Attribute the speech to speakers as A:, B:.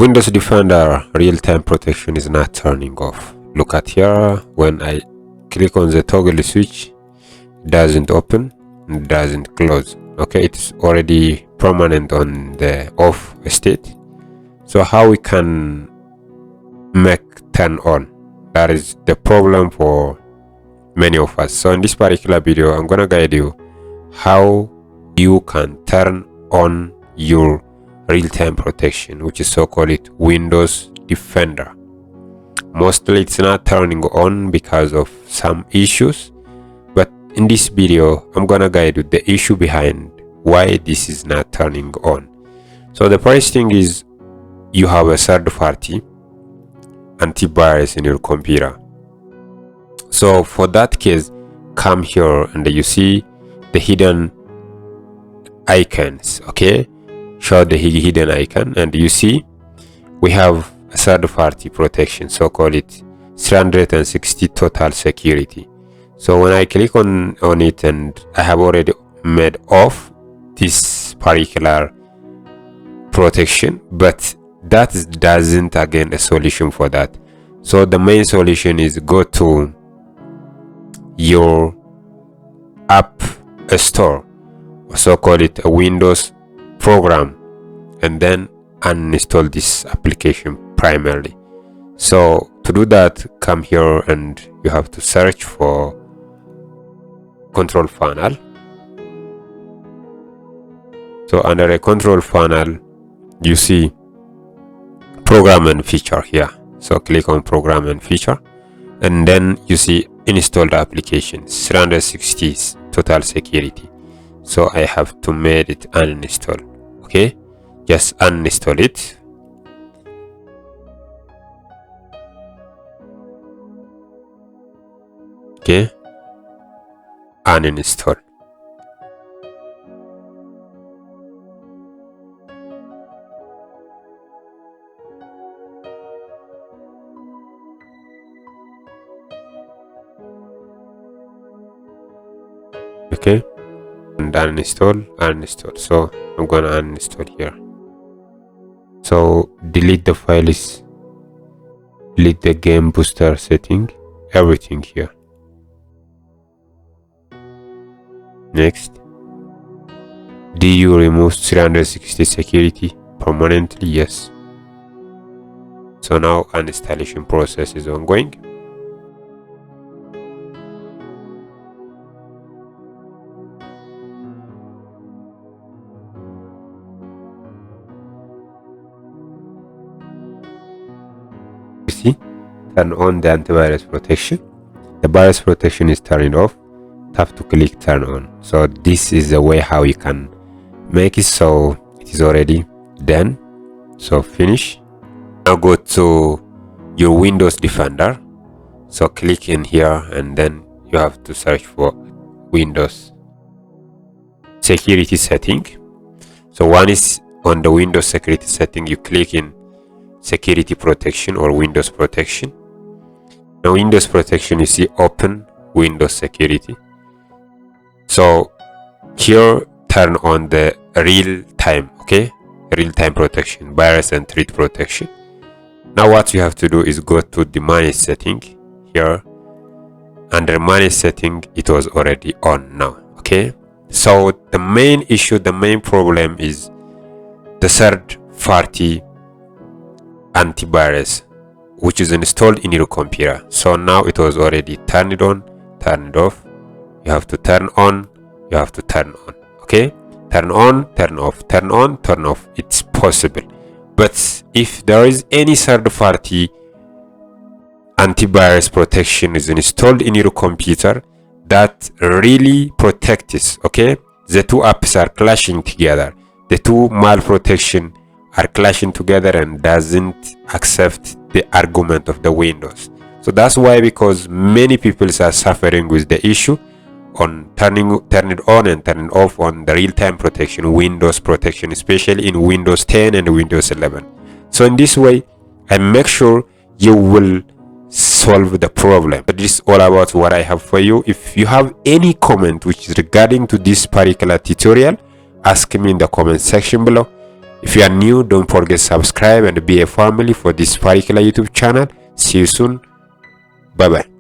A: Windows Defender real-time protection is not turning off. Look at here, when I click on the toggle switch, it doesn't open, it doesn't close. Okay, it's already permanent on the off state. So how we can make turn on? That is the problem for many of us. So in this particular video, I'm gonna guide you how you can turn on your real-time protection, which is so-called Windows Defender. Mostly it's not turning on because of some issues, but in this video I'm gonna guide you the issue behind why this is not turning on. So the first thing is you have a third-party antivirus in your computer. So for that case, come here and you see the hidden icons. Okay, show the hidden icon and you see we have a third-party protection, so call it 360 total security. So when I click on it, and I have already made off this particular protection, but that doesn't again a solution for that. So the main solution is go to your app store, so call it a Windows program, and then uninstall this application primarily. So to do that, come here and you have to search for control panel. So under a control panel you see program and feature here. So click on program and feature, and then you see installed applications 360 total security. So I have to make it uninstall. Okay, just uninstall it. Okay, uninstall. Okay, and uninstall. So I'm gonna uninstall here. So delete the files, delete the game booster setting, everything here. Next, do you remove 360 security permanently? Yes. So now installation process is ongoing. See, turn on the antivirus protection. The virus protection is turned off. Tap to click turn on. So this is the way how you can make it. So it is already done. So finish. Now go to your Windows Defender. So click in here and then you have to search for Windows security setting. So one is on the Windows security setting, you click in security protection or Windows protection. Now Windows protection, you see open Windows security. So here turn on the real time, okay, real time protection, virus and threat protection. Now what you have to do is go to the manage setting. Here under manage setting, it was already on now. Okay, so the main issue, the main problem is the third party antivirus which is installed in your computer. So now it was already turned on, turned off. You have to turn on, you have to turn on. Okay, turn on, turn off, turn on, turn off. It's possible, but if there is any third party antivirus protection is installed in your computer that really protects, okay, the two apps are clashing together, the two mal protection are clashing together and doesn't accept the argument of the Windows. So that's why, because many people are suffering with the issue on turning on and turning off on the real-time protection, Windows protection, especially in Windows 10 and Windows 11. So in this way, I make sure you will solve the problem. But this is all about what I have for you. If you have any comment which is regarding to this particular tutorial, ask me in the comment section below. If you are new, don't forget subscribe and be a family for this particular YouTube channel. See you soon. Bye bye.